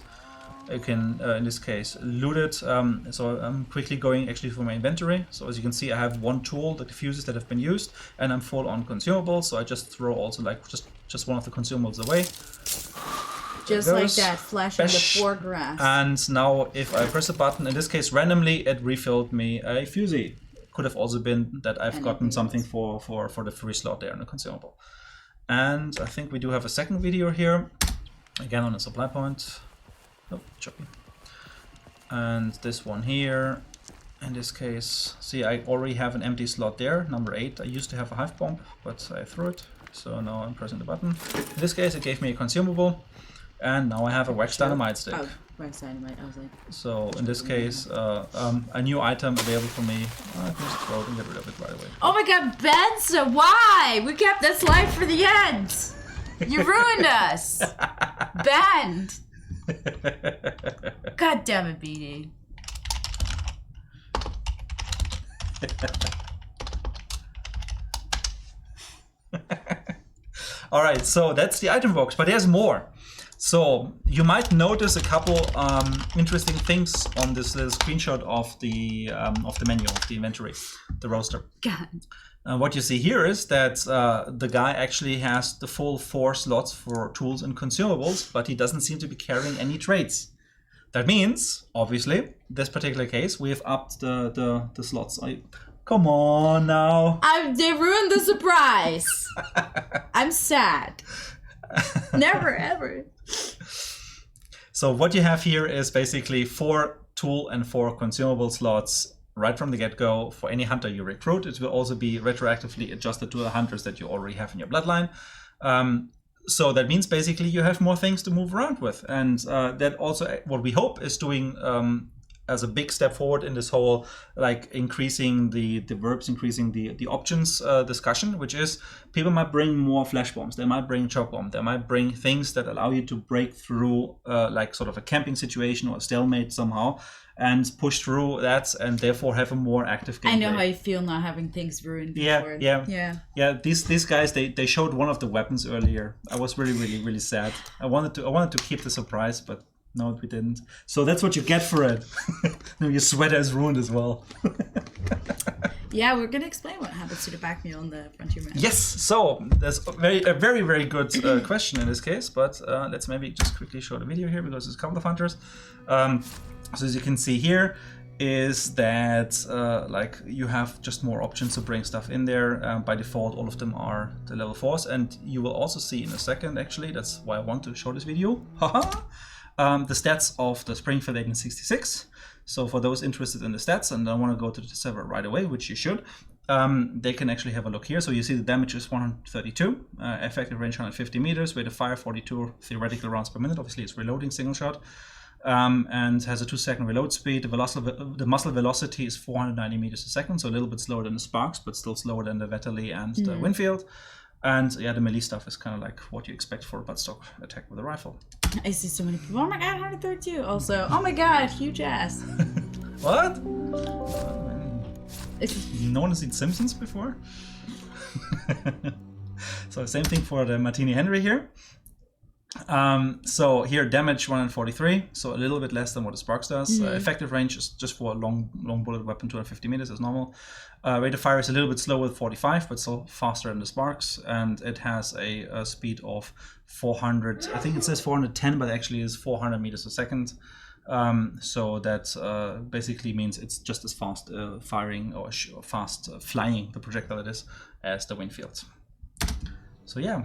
B: You can, in this case, loot it. So I'm quickly going actually for my inventory. So as you can see, I have one tool, the diffusers that have been used, and I'm full on consumables. So I just throw also like just one of the consumables away.
A: Just like that, flashing the foreground.
B: And now if I press a button, in this case randomly, it refilled me a fusee. Could have also been that I've gotten something for the free slot there in the consumable. And I think we do have a second video here, again on a supply point. Oh, choppy. And this one here, in this case, see, I already have an empty slot there, number 8. I used to have a hive bomb, but I threw it. So now I'm pressing the button. In this case, it gave me a consumable, and now I have a wax dynamite stick.
A: Oh, wax dynamite, I was like...
B: So in this case, a new item available for me. I can just throw it and get rid of it right away.
A: Oh my god, Ben, so why? We kept this live for the end. You ruined us. Ben. God damn it, BD.
B: All right, so that's the item box, but there's more. So you might notice a couple interesting things on this little screenshot of the menu, of the inventory, the roster.
A: God.
B: What you see here is that the guy actually has the full 4 slots for tools and consumables, but he doesn't seem to be carrying any traits. That means, obviously, this particular case, we have upped the slots. Come on now.
A: They ruined the surprise. I'm sad. Never ever.
B: So what you have here is basically 4 tool and 4 consumable slots right from the get-go for any hunter you recruit. It will also be retroactively adjusted to the hunters that you already have in your bloodline. So that means basically you have more things to move around with. And that also, what we hope, is doing as a big step forward in this whole like increasing the verbs, increasing the options discussion, which is people might bring more flash bombs, they might bring choke bomb, they might bring things that allow you to break through like sort of a camping situation or a stalemate somehow, and push through that, and therefore have a more active gameplay.
A: I know how you feel not having things ruined before.
B: Yeah. These guys, they showed one of the weapons earlier. I was really sad. I wanted to keep the surprise, but no, we didn't. So that's what you get for it. No, your sweater is ruined as well.
A: Yeah, we're gonna explain what happens to the back mule in the Frontier Man.
B: Yes, so that's a very good question in this case, but let's maybe just quickly show the video here because there's a couple of hunters. So as you can see here is that like you have just more options to bring stuff in there. By default, all of them are the level 4s, and you will also see in a second, actually, that's why I want to show this video, the stats of the Springfield 1866. So for those interested in the stats and don't want to go to the server right away, which you should, they can actually have a look here. So you see the damage is 132, effective range 150 meters, rate of fire 42 theoretical rounds per minute. Obviously it's reloading single shot, and has a 2-second reload speed. The muzzle velocity is 490 meters a second, so a little bit slower than the Sparks, but still slower than the Vetterli and the Winfield. And yeah, the melee stuff is kind of like what you expect for a buttstock attack with a rifle.
A: I see so many people. Oh my god, 132. Also, oh my god, huge ass.
B: What? No one has seen Simpsons before? So same thing for the Martini Henry here. So here damage 143, so a little bit less than what the Sparks does. Effective range is just for a long bullet weapon, 250 meters as normal. Rate of fire is a little bit slower with 45, but still faster than the Sparks, and it has a speed of 400. I think it says 410, but actually is 400 meters a second. So that basically means it's just as fast firing or fast flying, the projectile it is, as the Winfield. So yeah.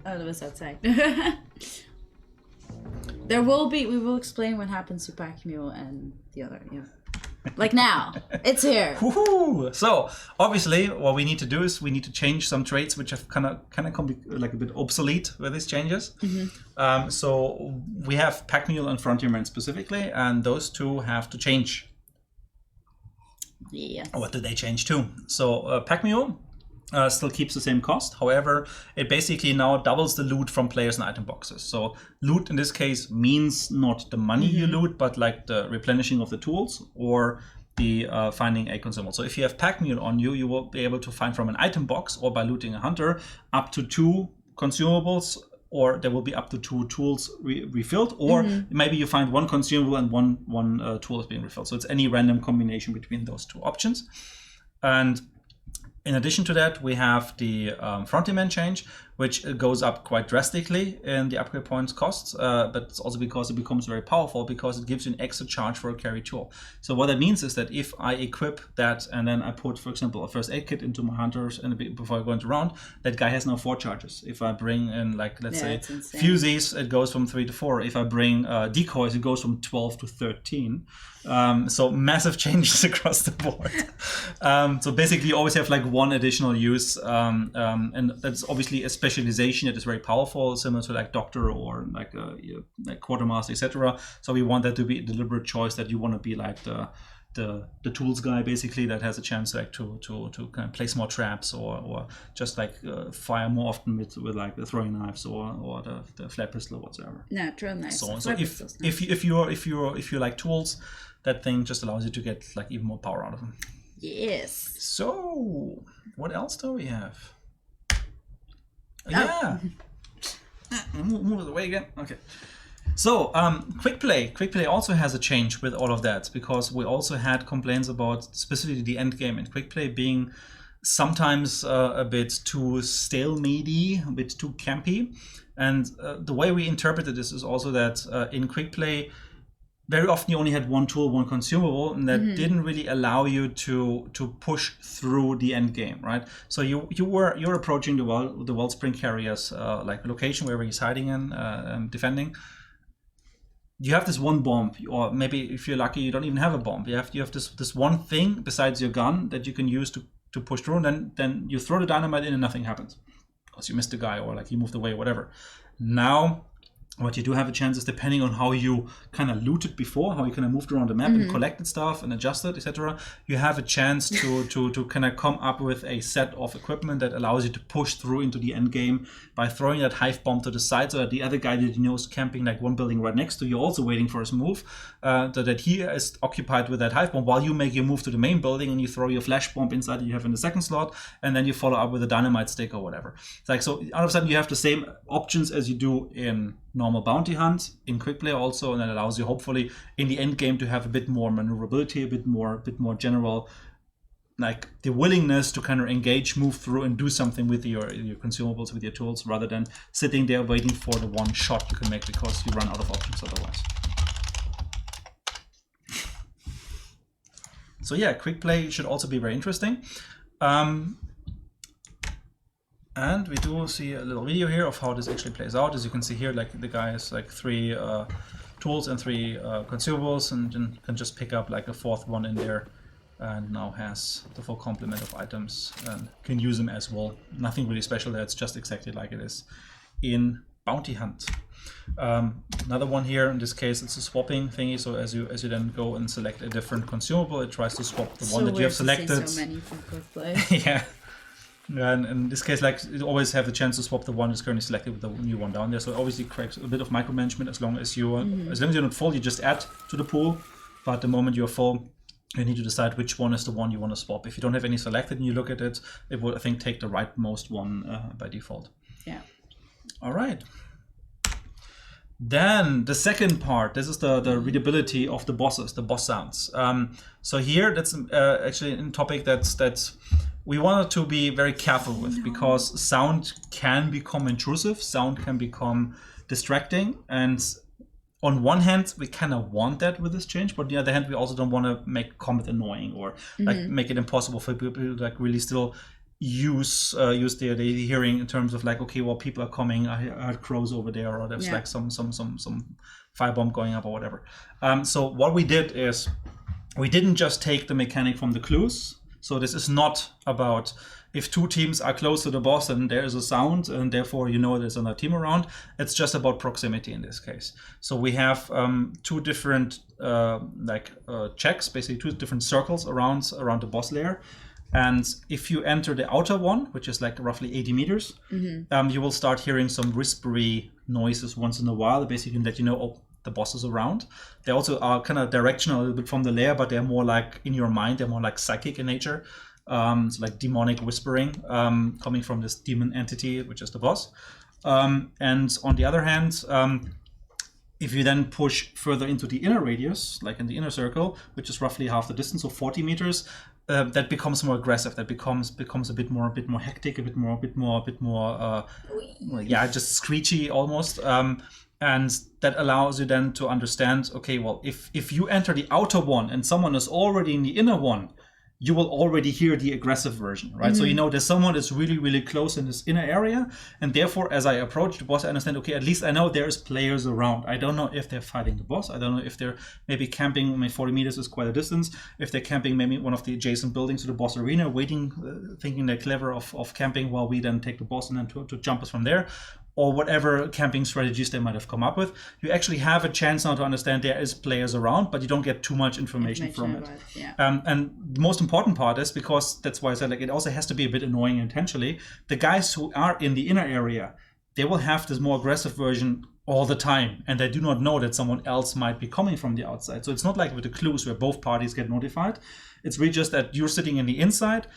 A: All of us outside. We will explain what happens to Pack Mule and the other, like now, it's here.
B: Woohoo! So obviously, what we need to do is we need to change some traits which have kind of like a bit obsolete with these changes. So we have Pack Mule and Frontierman specifically, and those two have to change.
A: Yes.
B: What do they change to? So Pack Mule still keeps the same cost. However, it basically now doubles the loot from players and item boxes. So loot in this case means not the money you loot, but like the replenishing of the tools or the finding a consumable. So if you have Pack Mule on you, you will be able to find from an item box or by looting a hunter up to 2 consumables, or there will be up to 2 tools refilled, or maybe you find 1 consumable and one tool is being refilled. So it's any random combination between those 2 options. And in addition to that, we have the Frontierman change, which goes up quite drastically in the upgrade points costs, but it's also because it becomes very powerful because it gives you an extra charge for a carry tool. So what that means is that if I equip that and then I put, for example, a first aid kit into my hunters and before I go into round, that guy has now 4 charges. If I bring in, like, let's say fusees, it goes from 3 to 4. If I bring decoys, it goes from 12 to 13. So massive changes across the board. So basically you always have like 1 additional use, and that's obviously a specialization that is very powerful, similar to like Doctor or like Quartermaster, etc. So we want that to be a deliberate choice, that you want to be like the tools guy, basically, that has a chance like to kind of place more traps or just like fire more often with like the throwing knives or the flap pistol or whatsoever.
A: No, drill knives.
B: So if you like tools, that thing just allows you to get like even more power out of them.
A: Yes.
B: So what else do we have? Move it away again. Okay. So quick play also has a change with all of that, because we also had complaints about specifically the end game and quick play being sometimes a bit too stale-matey, a bit too campy. And the way we interpreted this is also that in quick play, very often you only had 1 tool, 1 consumable, and that didn't really allow you to push through the end game, right? So you're approaching the Wellspring carrier's like location wherever he's hiding in, defending. You have this 1 bomb, or maybe if you're lucky, you don't even have a bomb. You have this one thing besides your gun that you can use to push through, and then you throw the dynamite in and nothing happens because you missed the guy or like he moved away or whatever. Now what you do have a chance is, depending on how you kind of looted before, how you kind of moved around the map and collected stuff and adjusted, etc., you have a chance to kind of come up with a set of equipment that allows you to push through into the end game by throwing that hive bomb to the side, so that the other guy that you know is camping like one building right next to you, also waiting for his move, so that he is occupied with that hive bomb while you make your move to the main building and you throw your flash bomb inside that you have in the second slot, and then you follow up with a dynamite stick or whatever. It's like, so all of a sudden you have the same options as you do in normal bounty hunt, in quick play also, and that allows you hopefully in the end game to have a bit more maneuverability, a bit more general, like the willingness to kind of engage, move through, and do something with your consumables, with your tools, rather than sitting there waiting for the one shot you can make because you run out of options otherwise. So yeah, quick play should also be very interesting. And we do see a little video here of how this actually plays out. As you can see here, like the guy has like 3 tools and 3 consumables, and then can just pick up like a 4th one in there, and now has the full complement of items and can use them as well. Nothing really special there. It's just exactly like it is in Bounty Hunt. Another one here, in this case it's a swapping thingy, so as you then go and select a different consumable, it tries to swap the one that you have selected.
A: So many from quick play.
B: Yeah. And in this case, like, you always have the chance to swap the one that's currently selected with the new one down there. So it obviously creates a bit of micromanagement. As long as you're not full, you just add to the pool. But the moment you're full, you need to decide which one is the one you want to swap. If you don't have any selected and you look at it, it will, I think, take the rightmost one by default.
A: Yeah.
B: All right. Then the second part, this is the readability of the bosses, the boss sounds. So here, that's actually a topic that's we wanted to be very careful with, because sound can become intrusive, sound can become distracting, and on one hand we kind of want that with this change, but on the other hand we also don't want to make combat annoying or like make it impossible for people to like really still use the hearing in terms of like, okay, well, people are coming, I heard crows over there, or there's like some firebomb going up or whatever. So what we did is we didn't just take the mechanic from the clues. So this is not about if 2 teams are close to the boss and there is a sound and therefore you know there's another team around. It's just about proximity in this case. So we have 2 different checks, basically 2 different circles around the boss layer. And if you enter the outer one, which is like roughly 80 meters, you will start hearing some whispery noises once in a while, basically let you know, oh, the boss is around. They also are kind of directional a little bit from the layer, but they're more like in your mind, they're more like psychic in nature. It's like demonic whispering coming from this demon entity, which is the boss. And on the other hand, if you then push further into the inner radius, like in the inner circle, which is roughly half the distance, so 40 meters, that becomes more aggressive. That becomes a bit more hectic, a bit more, just screechy almost. And that allows you then to understand, okay, well, if you enter the outer one and someone is already in the inner one, you will already hear the aggressive version, right? So you know there's someone that's really, really close in this inner area. And therefore, as I approach the boss, I understand, okay, at least I know there's players around. I don't know if they're fighting the boss. I don't know if they're maybe camping. I mean, 40 meters is quite a distance. If they're camping maybe one of the adjacent buildings to the boss arena, waiting, thinking they're clever of camping while we then take the boss and then to jump us from there. Or whatever camping strategies they might have come up with, you actually have a chance now to understand there is players around, but you don't get too much information from it.
A: Yeah.
B: And the most important part is, because that's why I said like it also has to be a bit annoying intentionally, the guys who are in the inner area, they will have this more aggressive version all the time, and they do not know that someone else might be coming from the outside. So it's not like with the clues where both parties get notified. It's really just that you're sitting in the inside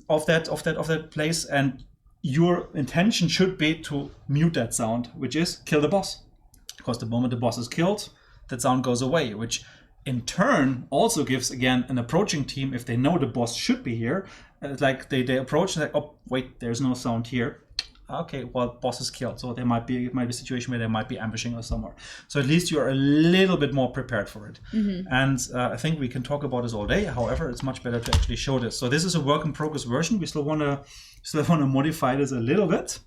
B: of that place, and your intention should be to mute that sound, which is kill the boss. Because the moment the boss is killed, that sound goes away, which in turn also gives, again, an approaching team, if they know the boss should be here, like they approach and like, oh, wait, there's no sound here. Okay, well, boss is killed. So there might be a situation where they might be ambushing us somewhere. So at least you're a little bit more prepared for it. And I think we can talk about this all day. However, it's much better to actually show this. So this is a work in progress version. We still want to modify this a little bit.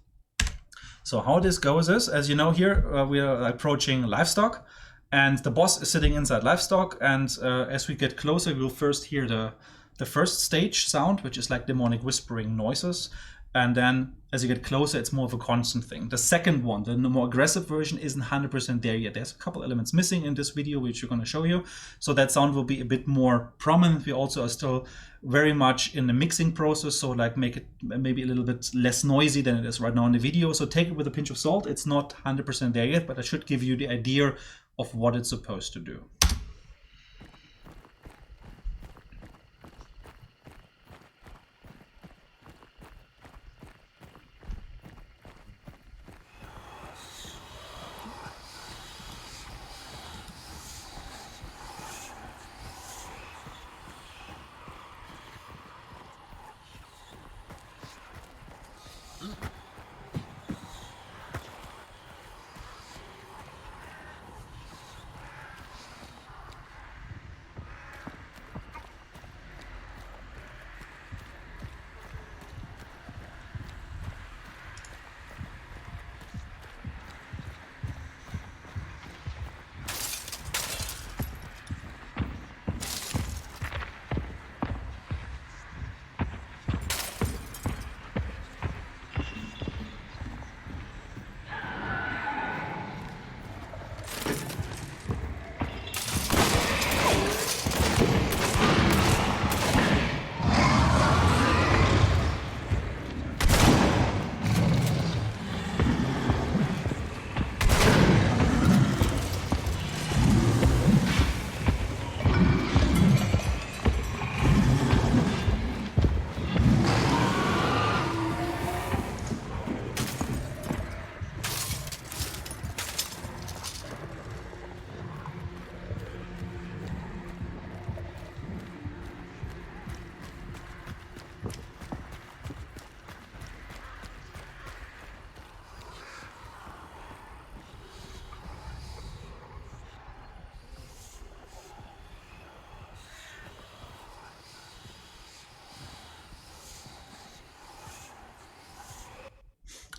B: So how this goes is, as you know here, we are approaching livestock, and the boss is sitting inside livestock. And as we get closer, we'll first hear the first stage sound, which is like demonic whispering noises. And then as you get closer, it's more of a constant thing. The second one, the more aggressive version, isn't 100% there yet. There's a couple elements missing in this video, which we're going to show you. So that sound will be a bit more prominent. We also are still very much in the mixing process. So like make it maybe a little bit less noisy than it is right now in the video. So take it with a pinch of salt. It's not 100% there yet, but I should give you the idea of what it's supposed to do.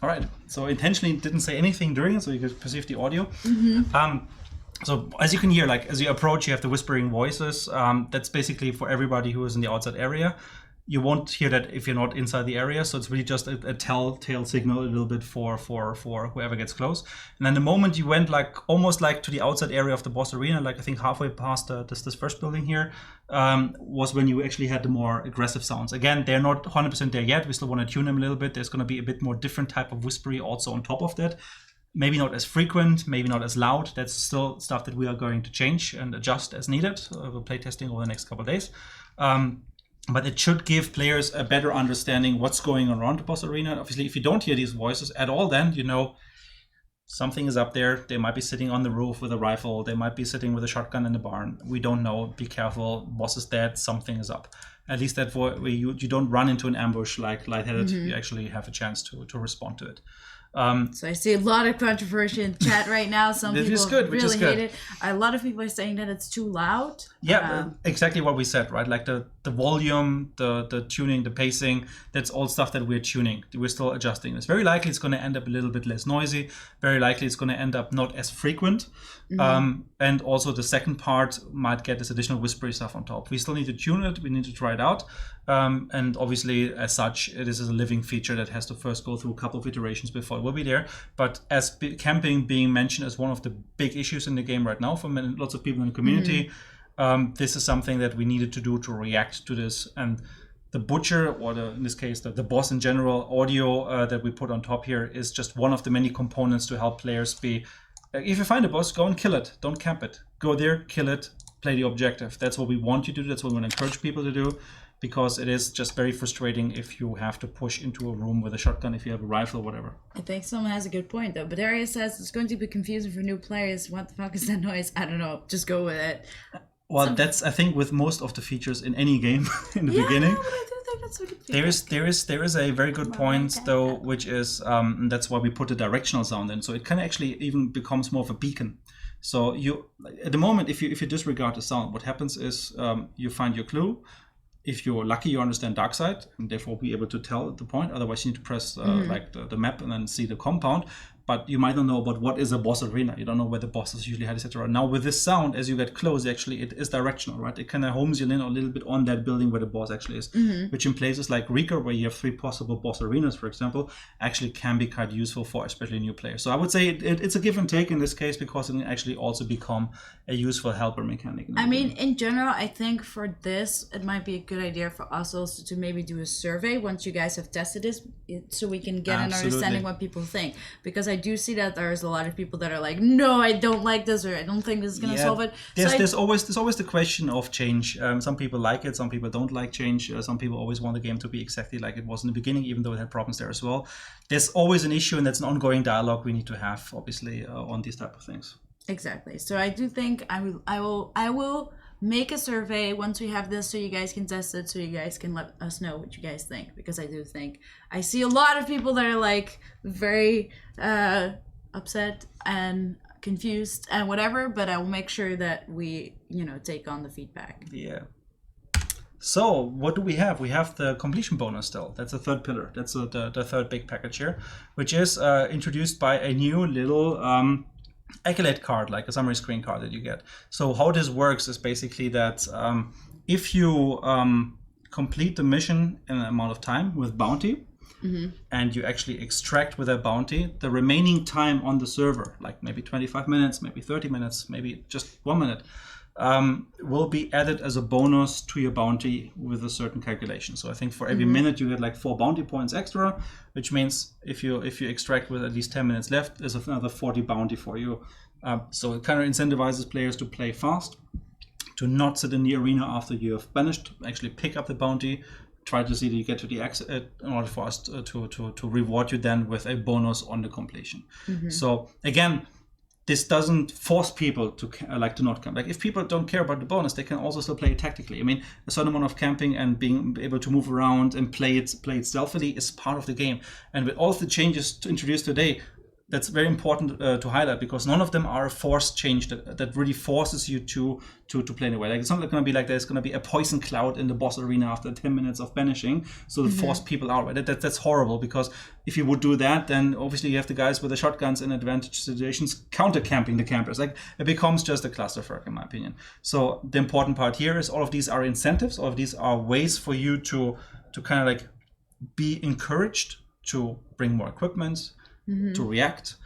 B: All right, so intentionally didn't say anything during it, so you could perceive the audio. So as you can hear, like as you approach, you have the whispering voices. That's basically for everybody who is in the outside area. You won't hear that if you're not inside the area, so it's really just a telltale signal a little bit for whoever gets close. And then the moment you went like almost like to the outside area of the boss arena, like I think halfway past this first building here, was when you actually had the more aggressive sounds. Again, they're not 100% there yet. We still want to tune them a little bit. There's going to be a bit more different type of whispery also on top of that. Maybe not as frequent, maybe not as loud. That's still stuff that we are going to change and adjust as needed. We'll play testing over the next couple of days. But it should give players a better understanding what's going on around the boss arena. Obviously, if you don't hear these voices at all, then you know something is up there. They might be sitting on the roof with a rifle. They might be sitting with a shotgun in the barn. We don't know. Be careful. Boss is dead. Something is up. At least that way you don't run into an ambush like Lightheaded. You actually have a chance to respond to it.
A: So I see a lot of controversy in chat right now. Some people really hate it. A lot of people are saying that it's too loud.
B: Yeah, exactly what we said, right? Like the volume, the tuning, the pacing, that's all stuff that we're tuning. We're still adjusting. It's very likely it's going to end up a little bit less noisy. Very likely it's going to end up not as frequent. And also the second part might get this additional whispery stuff on top. We still need to tune it. We need to try it out. And obviously, as such, this is a living feature that has to first go through a couple of iterations before it will be there. But as camping being mentioned as one of the big issues in the game right now for lots of people in the community, this is something that we needed to do to react to this. And the butcher, or in this case, the boss in general, audio that we put on top here is just one of the many components to help players be. If you find a boss, go and kill it. Don't camp it. Go there, kill it, play the objective. That's what we want you to do. That's what we want to encourage people to do. Because it is just very frustrating if you have to push into a room with a shotgun, if you have a rifle, whatever.
A: I think someone has a good point, though. But Daria says it's going to be confusing for new players. What the fuck is that noise? I don't know. Just go with it.
B: Well, that's, I think, with most of the features in any game in the beginning.
A: But I do think that's what it
B: There is a very good point, though, which is, that's why we put the directional sound in. So it can actually even becomes more of a beacon. So you, at the moment, if you disregard the sound, what happens is you find your clue. If you're lucky, you understand dark side and therefore be able to tell the point. Otherwise, you need to press like the map and then see the compound. but you might not know about what is a boss arena. You don't know where the bosses usually hide, etc. Now with this sound, as you get close, actually it is directional, right? It kind of homes you in a little bit on that building where the boss actually is, which in places like Rika, where you have 3 possible boss arenas, for example, actually can be quite useful for especially new players. So I would say it's a give and take in this case, because it can actually also become a useful helper mechanic.
A: I mean, in general, I think for this, it might be a good idea for us also to maybe do a survey once you guys have tested this, so we can get an understanding what people think. Because I do see that there's a lot of people that are like, no, I don't like this, or I don't think this is going to solve it.
B: There's always the question of change. Some people like it, some people don't like change. Some people always want the game to be exactly like it was in the beginning, even though it had problems there as well. There's always an issue, and that's an ongoing dialogue we need to have, obviously, on these type of things.
A: Exactly. So I do think I will make a survey once we have this, so you guys can test it, so you guys can let us know what you guys think, because I do think I see a lot of people that are like very upset and confused and whatever, but I will make sure that we take on the feedback.
B: Yeah. So what do we have? We have the completion bonus still. That's the third pillar. That's the third big package here, which is introduced by a new little accolade card, like a summary screen card that you get. So how this works is basically that if you complete the mission in an amount of time with bounty, and you actually extract with a bounty, the remaining time on the server, like maybe 25 minutes, maybe 30 minutes, maybe just 1 minute, will be added as a bonus to your bounty with a certain calculation. So I think for every minute you get like 4 bounty points extra, which means if you extract with at least 10 minutes left, there's another 40 bounty for you. So it kind of incentivizes players to play fast, to not sit in the arena after you have banished, actually pick up the bounty, try to see that you get to the exit in order for us to reward you then with a bonus on the completion. So again, this doesn't force people to not camp. Like if people don't care about the bonus, they can also still play it tactically. I mean, a certain amount of camping and being able to move around and play it stealthily is part of the game. And with all of the changes introduced today, that's very important to highlight, because none of them are a forced change that really forces you to play in a way. Like it's not going to be like there's going to be a poison cloud in the boss arena after 10 minutes of banishing, so to force people out. Right? That's horrible, because if you would do that, then obviously you have the guys with the shotguns in advantage situations counter camping the campers. Like it becomes just a clusterfuck, in my opinion. So the important part here is all of these are incentives. All of these are ways for you to kind of like be encouraged to bring more equipment, to react,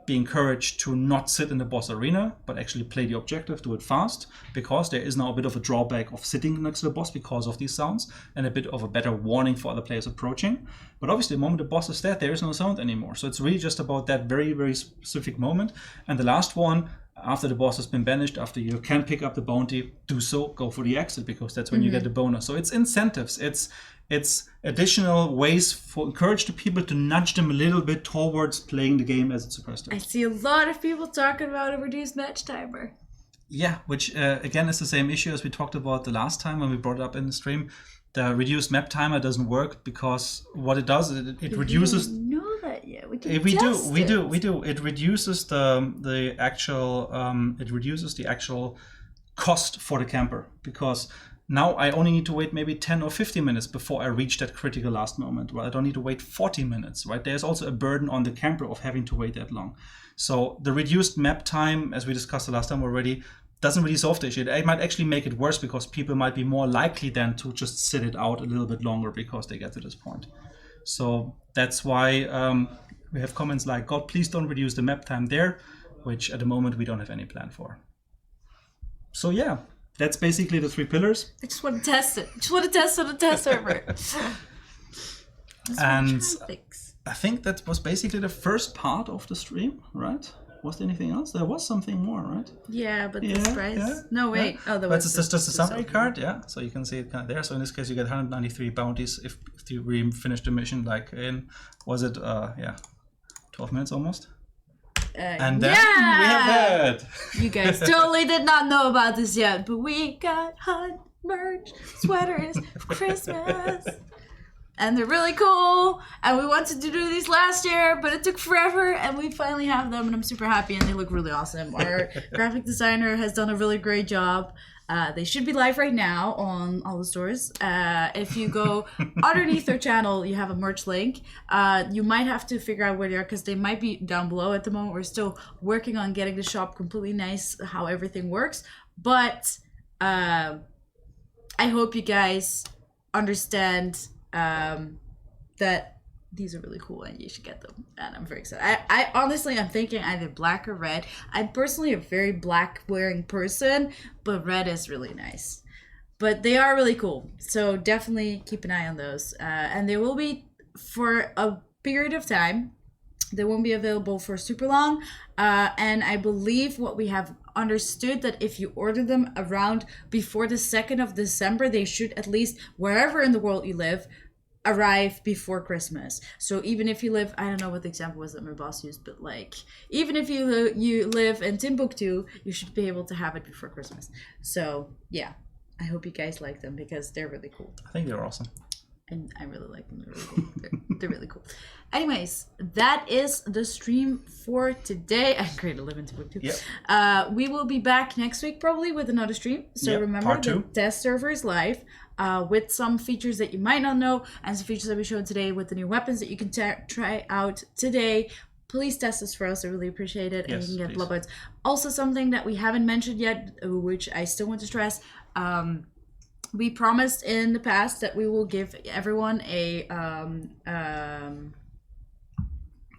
B: be encouraged to not sit in the boss arena, but actually play the objective, do it fast, because there is now a bit of a drawback of sitting next to the boss because of these sounds, and a bit of a better warning for other players approaching. But obviously the moment the boss is dead, there is no sound anymore. So it's really just about that very, very specific moment. And the last one, after the boss has been banished, after you can pick up the bounty, do so, go for the exit, because that's when you get the bonus. So it's incentives, it's additional ways for encourage the people to nudge them a little bit towards playing the game as it's supposed to.
A: I see a lot of people talking about a reduced match timer.
B: Yeah, which again is the same issue as we talked about the last time when we brought it up in the stream. The reduced map timer doesn't work because what it does is it reduces.
A: We don't know that yet. We can
B: we
A: test
B: do. It reduces the actual cost for the camper, because now I only need to wait maybe 10 or 15 minutes before I reach that critical last moment. Well, I don't need to wait 40 minutes, right? There's also a burden on the camper of having to wait that long. So the reduced map time, as we discussed the last time already, doesn't really solve the issue. It might actually make it worse, because people might be more likely then to just sit it out a little bit longer because they get to this point. So that's why we have comments like, God, please don't reduce the map time there, which at the moment we don't have any plan for. So yeah. That's basically the 3 pillars.
A: I just want to test it. I just want to test on the test server.
B: And I think that was basically the first part of the stream, right? Was there anything else? There was something more, right?
A: Yeah, but the price. Yeah, no, wait. Yeah. Oh, there was
B: just a summary card, yeah. So you can see it kind of there. So in this case, you get 193 bounties if you finish the mission, like in 12 minutes almost. And then we have that.
A: You guys totally did not know about this yet, but we got hunt merch, sweaters for Christmas. and they're really cool, and we wanted to do these last year, but it took forever, and we finally have them, and I'm super happy, and they look really awesome. Our graphic designer has done a really great job. They should be live right now on all the stores. If you go underneath their channel, you have a merch link. You might have to figure out where they are because they might be down below at the moment. We're still working on getting the shop completely nice, how everything works. But I hope you guys understand that these are really cool and you should get them, and I'm very excited. I honestly, I'm thinking either black or red. I'm personally a very black wearing person, but red is really nice. But they are really cool, so definitely keep an eye on those, and they will be for a period of time. They won't be available for super long, and I believe what we have understood that if you order them around before the 2nd of December, they should, at least wherever in the world you live, arrive before Christmas. So even if you live, I don't know what the example was that my boss used, but like, even if you live in Timbuktu, you should be able to have it before Christmas. So yeah, I hope you guys like them because they're really cool.
B: I think they're awesome.
A: And I really like them. They're really cool. They're really cool. Anyways, that is the stream for today. I'm great to live in Timbuktu.
B: Yep.
A: We will be back next week probably with another stream. So remember, the test server is live with some features that you might not know and some features that we showed today with the new weapons that you can try out today. Please test this for us. I really appreciate it.
B: Yes,
A: and you can get
B: please.
A: bloodbuds. Also, something that we haven't mentioned yet, which I still want to stress. We promised in the past that we will give everyone a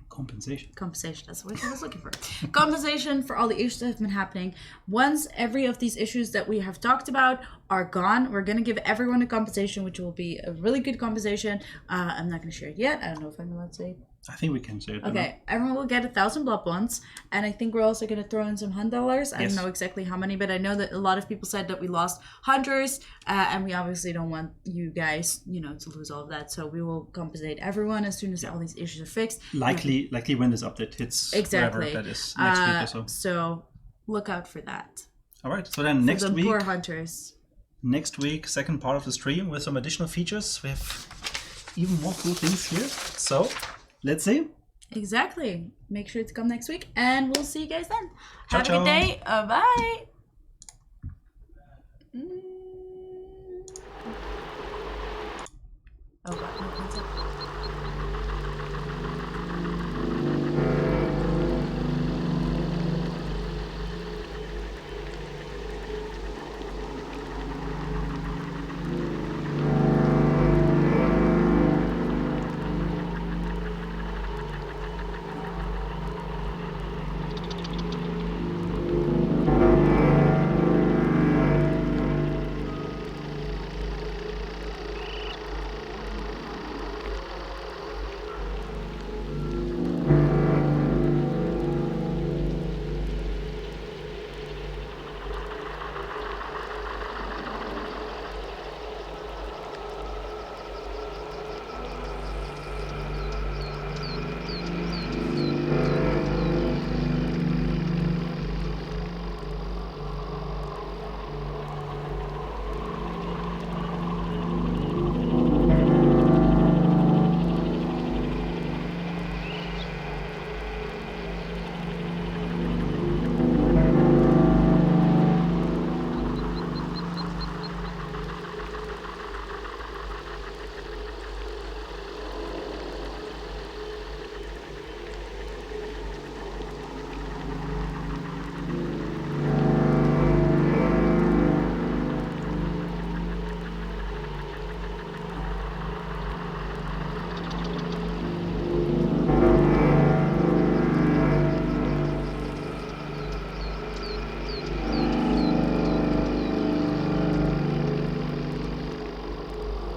B: compensation.
A: That's the word I was looking for. Compensation for all the issues that have been happening. Once every of these issues that we have talked about are gone, we're going to give everyone a compensation, which will be a really good compensation. I'm not going to share it yet. I don't know if I'm allowed to say it.
B: I think we can say it.
A: Okay, everyone will get 1,000 blood bonds, and I think we're also going to throw in some hunt dollars. I don't know exactly how many, but I know that a lot of people said that we lost hunters, and we obviously don't want you guys, to lose all of that. So we will compensate everyone as soon as all these issues are fixed.
B: Likely when this update hits.
A: Exactly.
B: Whatever that is, next week or so.
A: So look out for that.
B: All right. So then next week.
A: Poor hunters.
B: Next week, second part of the stream with some additional features. We have even more cool things here. So. Let's see.
A: Exactly. Make sure to come next week, and we'll see you guys then.
B: Ciao,
A: Have a good day. Bye. Oh, God.